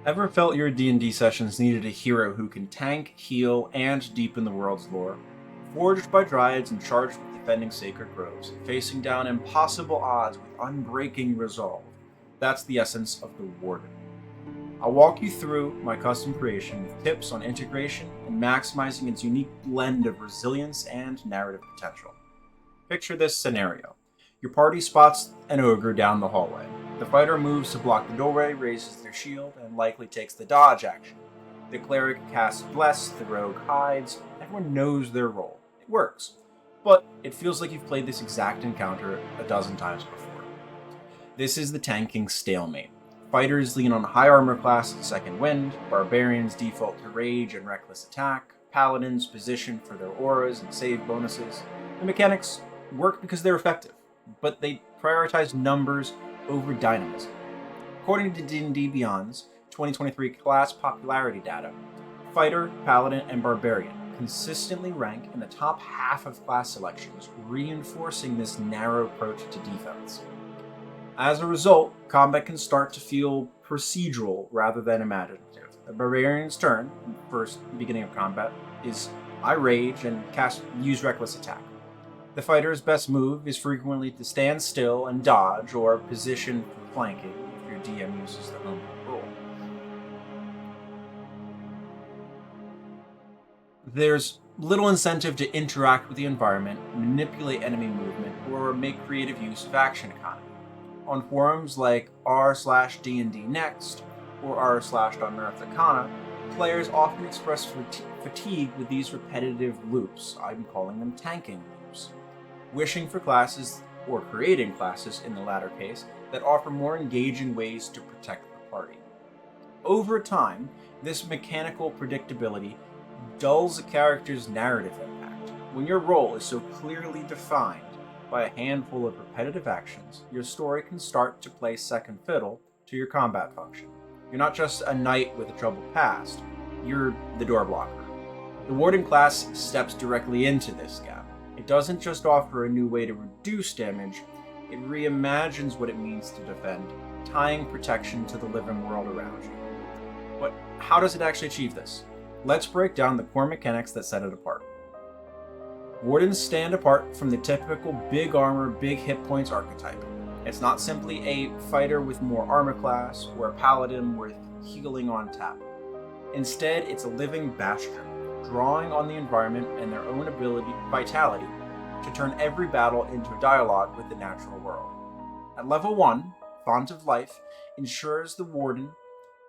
Ever felt your D&D sessions needed a hero who can tank, heal, and deepen the world's lore? Forged by dryads and charged with defending sacred groves, facing down impossible odds with unbreaking resolve. That's the essence of the Warden. I'll walk you through my custom creation with tips on integration and maximizing its unique blend of resilience and narrative potential. Picture this scenario. Your party spots an ogre down the hallway. The fighter moves to block the doorway, raises their shield, and likely takes the dodge action. The cleric casts Bless, the rogue hides. Everyone knows their role. It works. But it feels like you've played this exact encounter a dozen times before. This is the tanking stalemate. Fighters lean on high armor class and second wind, barbarians default to rage and reckless attack, paladins position for their auras and save bonuses. The mechanics work because they're effective, but they prioritize numbers over dynamism. According to D&D Beyond's 2023 class popularity data, Fighter, Paladin, and Barbarian consistently rank in the top half of class selections, reinforcing this narrow approach to defense. As a result, combat can start to feel procedural rather than imaginative. The Barbarian's turn, in the first beginning of combat, is I rage and use reckless attack. The fighter's best move is frequently to stand still and dodge or position for flanking if your DM uses the Homebrew rule. There's little incentive to interact with the environment, manipulate enemy movement, or make creative use of action economy. On forums like r/D&D Next or r/Unearthed Arcana, players often express fatigue with these repetitive loops. I'm calling them tanking loops. Wishing for classes, or creating classes in the latter case, that offer more engaging ways to protect the party. Over time, this mechanical predictability dulls a character's narrative impact. When your role is so clearly defined by a handful of repetitive actions, your story can start to play second fiddle to your combat function. You're not just a knight with a troubled past, you're the door blocker. The Warden class steps directly into this gap. It doesn't just offer a new way to reduce damage, it reimagines what it means to defend, tying protection to the living world around you. But how does it actually achieve this? Let's break down the core mechanics that set it apart. Wardens stand apart from the typical big armor, big hit points archetype. It's not simply a fighter with more armor class or a paladin with healing on tap. Instead, it's a living bastion, drawing on the environment and their own vitality, to turn every battle into a dialogue with the natural world. At level 1, Font of Life ensures the Warden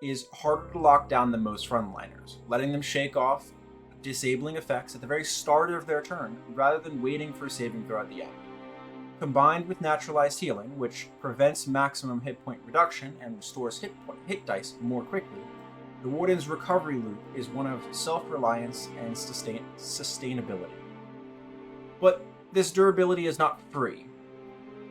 is harder to lock down than most frontliners, letting them shake off disabling effects at the very start of their turn rather than waiting for a saving throw at the end. Combined with naturalized healing, which prevents maximum hit point reduction and restores hit dice more quickly, the Warden's recovery loop is one of self-reliance and sustainability. But this durability is not free.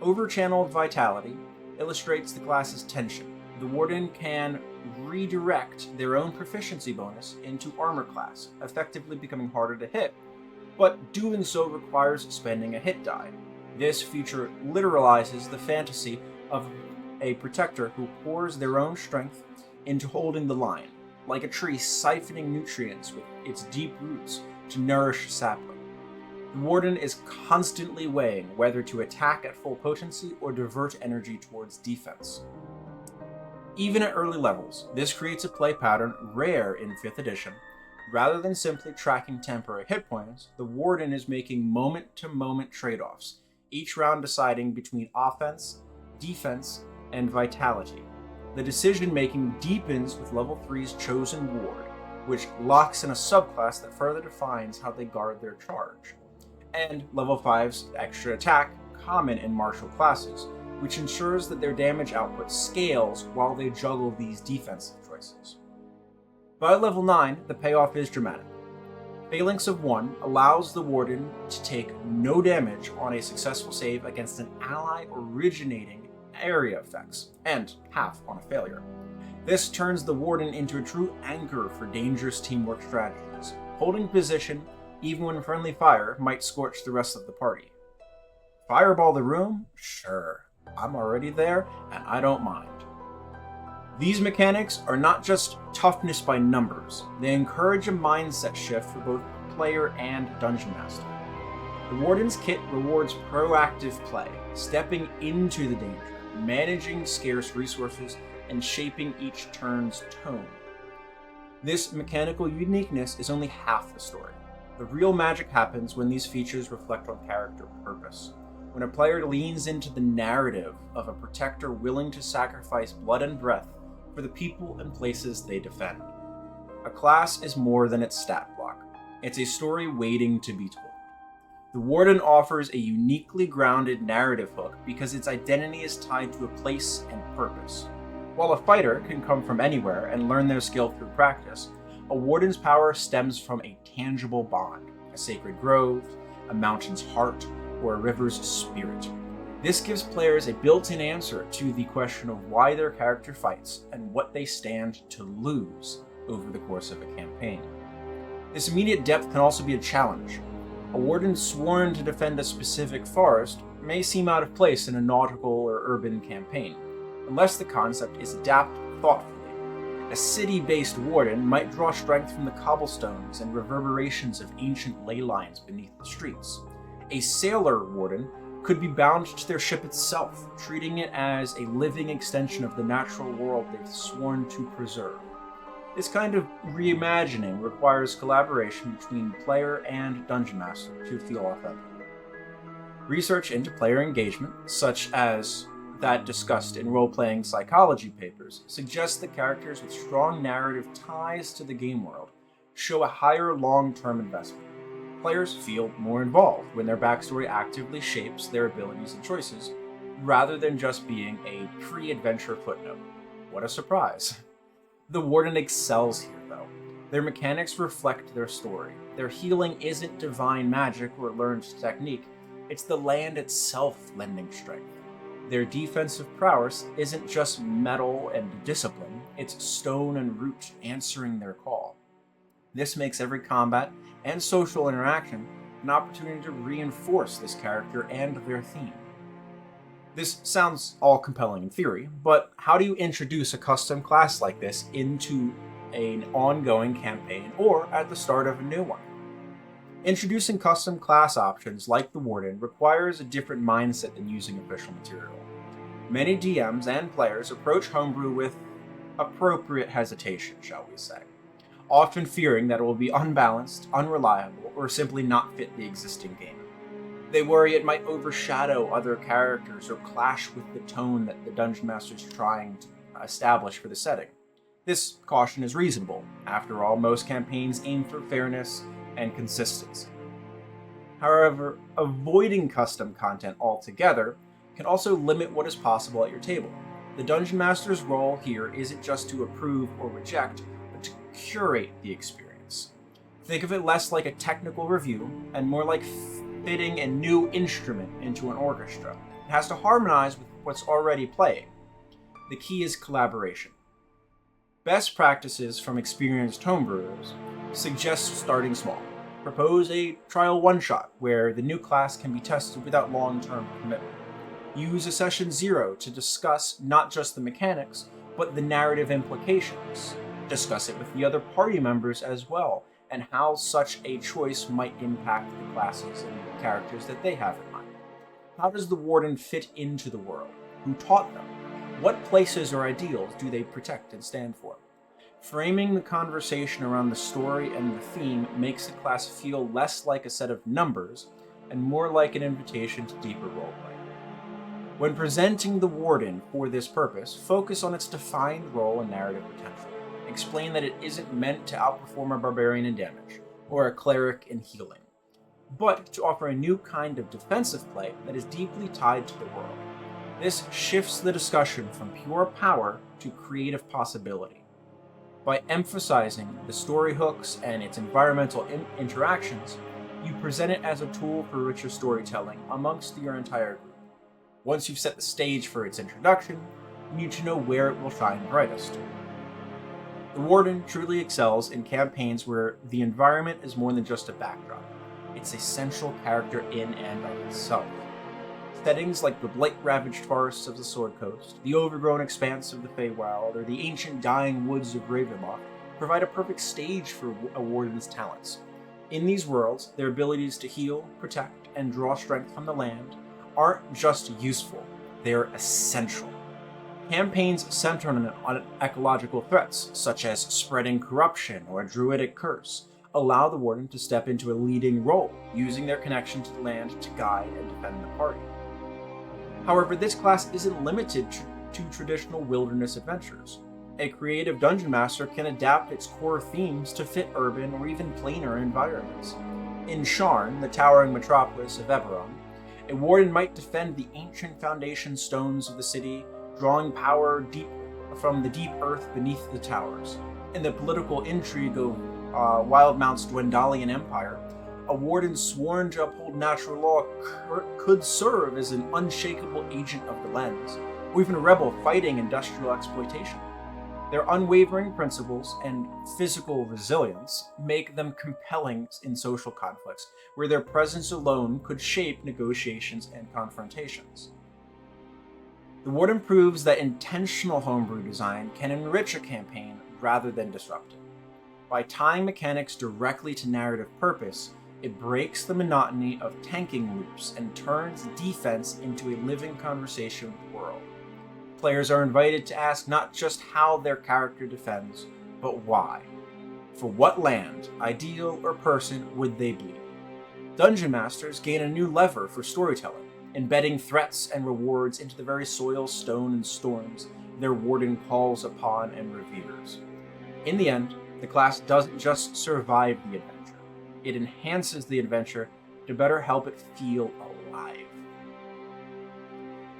Overchanneled Vitality illustrates the class's tension. The Warden can redirect their own proficiency bonus into armor class, effectively becoming harder to hit, but doing so requires spending a hit die. This feature literalizes the fantasy of a protector who pours their own strength into holding the line, like a tree siphoning nutrients with its deep roots to nourish sapling. The Warden is constantly weighing whether to attack at full potency or divert energy towards defense. Even at early levels, this creates a play pattern rare in 5th edition. Rather than simply tracking temporary hit points, the Warden is making moment-to-moment trade-offs, each round deciding between offense, defense, and vitality. The decision-making deepens with level 3's Chosen Ward, which locks in a subclass that further defines how they guard their charge, and level 5's Extra Attack, common in martial classes, which ensures that their damage output scales while they juggle these defensive choices. By level 9, the payoff is dramatic. Phalanx of 1 allows the Warden to take no damage on a successful save against an ally originating area effects, and half on a failure. This turns the Warden into a true anchor for dangerous teamwork strategies, holding position even when friendly fire might scorch the rest of the party. Fireball the room? Sure. I'm already there, and I don't mind. These mechanics are not just toughness by numbers, they encourage a mindset shift for both player and dungeon master. The Warden's kit rewards proactive play, stepping into the danger, managing scarce resources, and shaping each turn's tone. This mechanical uniqueness is only half the story. The real magic happens when these features reflect on character purpose. When a player leans into the narrative of a protector willing to sacrifice blood and breath for the people and places they defend. A class is more than its stat block. It's a story waiting to be told. The Warden offers a uniquely grounded narrative hook because its identity is tied to a place and purpose. While a fighter can come from anywhere and learn their skill through practice, a Warden's power stems from a tangible bond, a sacred grove, a mountain's heart, or a river's spirit. This gives players a built-in answer to the question of why their character fights and what they stand to lose over the course of a campaign. This immediate depth can also be a challenge. A Warden sworn to defend a specific forest may seem out of place in a nautical or urban campaign, unless the concept is adapted thoughtfully. A city-based Warden might draw strength from the cobblestones and reverberations of ancient ley lines beneath the streets. A sailor Warden could be bound to their ship itself, treating it as a living extension of the natural world they've sworn to preserve. This kind of reimagining requires collaboration between player and dungeon master to feel authentic. Research into player engagement, such as that discussed in role-playing psychology papers, suggests that characters with strong narrative ties to the game world show a higher long-term investment. Players feel more involved when their backstory actively shapes their abilities and choices, rather than just being a pre-adventure footnote. What a surprise. The Warden excels here, though. Their mechanics reflect their story. Their healing isn't divine magic or learned technique, it's the land itself lending strength. Their defensive prowess isn't just metal and discipline, it's stone and root answering their call. This makes every combat and social interaction an opportunity to reinforce this character and their theme. This sounds all compelling in theory, but how do you introduce a custom class like this into an ongoing campaign or at the start of a new one? Introducing custom class options like the Warden requires a different mindset than using official material. Many DMs and players approach Homebrew with appropriate hesitation, shall we say, often fearing that it will be unbalanced, unreliable, or simply not fit the existing game. They worry it might overshadow other characters or clash with the tone that the Dungeon Master is trying to establish for the setting. This caution is reasonable. After all, most campaigns aim for fairness and consistency. However, avoiding custom content altogether can also limit what is possible at your table. The Dungeon Master's role here isn't just to approve or reject, but to curate the experience. Think of it less like a technical review and more like fitting a new instrument into an orchestra. It has to harmonize with what's already playing. The key is collaboration. Best practices from experienced homebrewers suggest starting small. Propose a trial one-shot where the new class can be tested without long-term commitment. Use a session 0 to discuss not just the mechanics, but the narrative implications. Discuss it with the other party members as well, and how such a choice might impact the classes and characters that they have in mind. How does the Warden fit into the world? Who taught them? What places or ideals do they protect and stand for? Framing the conversation around the story and the theme makes the class feel less like a set of numbers and more like an invitation to deeper roleplay. When presenting the Warden for this purpose, focus on its defined role and narrative potential. Explain that it isn't meant to outperform a barbarian in damage, or a cleric in healing, but to offer a new kind of defensive play that is deeply tied to the world. This shifts the discussion from pure power to creative possibility. By emphasizing the story hooks and its environmental interactions, you present it as a tool for richer storytelling amongst your entire group. Once you've set the stage for its introduction, you need to know where it will shine brightest. The Warden truly excels in campaigns where the environment is more than just a backdrop. It's a central character in and of itself. Settings like the blight-ravaged forests of the Sword Coast, the overgrown expanse of the Feywild, or the ancient dying woods of Ravenloft provide a perfect stage for a Warden's talents. In these worlds, their abilities to heal, protect, and draw strength from the land aren't just useful, they are essential. Campaigns centered on ecological threats, such as spreading corruption or a druidic curse, allow the Warden to step into a leading role, using their connection to the land to guide and defend the party. However, this class isn't limited to traditional wilderness adventures. A creative dungeon master can adapt its core themes to fit urban or even planar environments. In Sharn, the towering metropolis of Eberron, a Warden might defend the ancient foundation stones of the city, drawing power from the deep earth beneath the towers. In the political intrigue of Wildemount's Dwendalian Empire, a Warden sworn to uphold natural law could serve as an unshakable agent of the lens, or even a rebel fighting industrial exploitation. Their unwavering principles and physical resilience make them compelling in social conflicts, where their presence alone could shape negotiations and confrontations. The Warden proves that intentional homebrew design can enrich a campaign rather than disrupt it. By tying mechanics directly to narrative purpose, it breaks the monotony of tanking loops and turns defense into a living conversation with the world. Players are invited to ask not just how their character defends, but why. For what land, ideal, or person would they bleed? Dungeon Masters gain a new lever for storytelling, embedding threats and rewards into the very soil, stone, and storms their Warden calls upon and reveres. In the end, the class doesn't just survive the adventure, it enhances the adventure to better help it feel alive.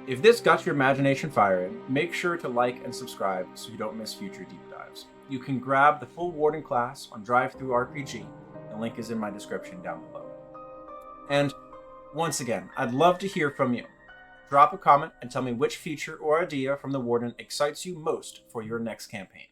If this got your imagination firing, make sure to like and subscribe so you don't miss future deep dives. You can grab the full Warden class on DriveThruRPG. The link is in my description down below. And once again, I'd love to hear from you. Drop a comment and tell me which feature or idea from the Warden excites you most for your next campaign.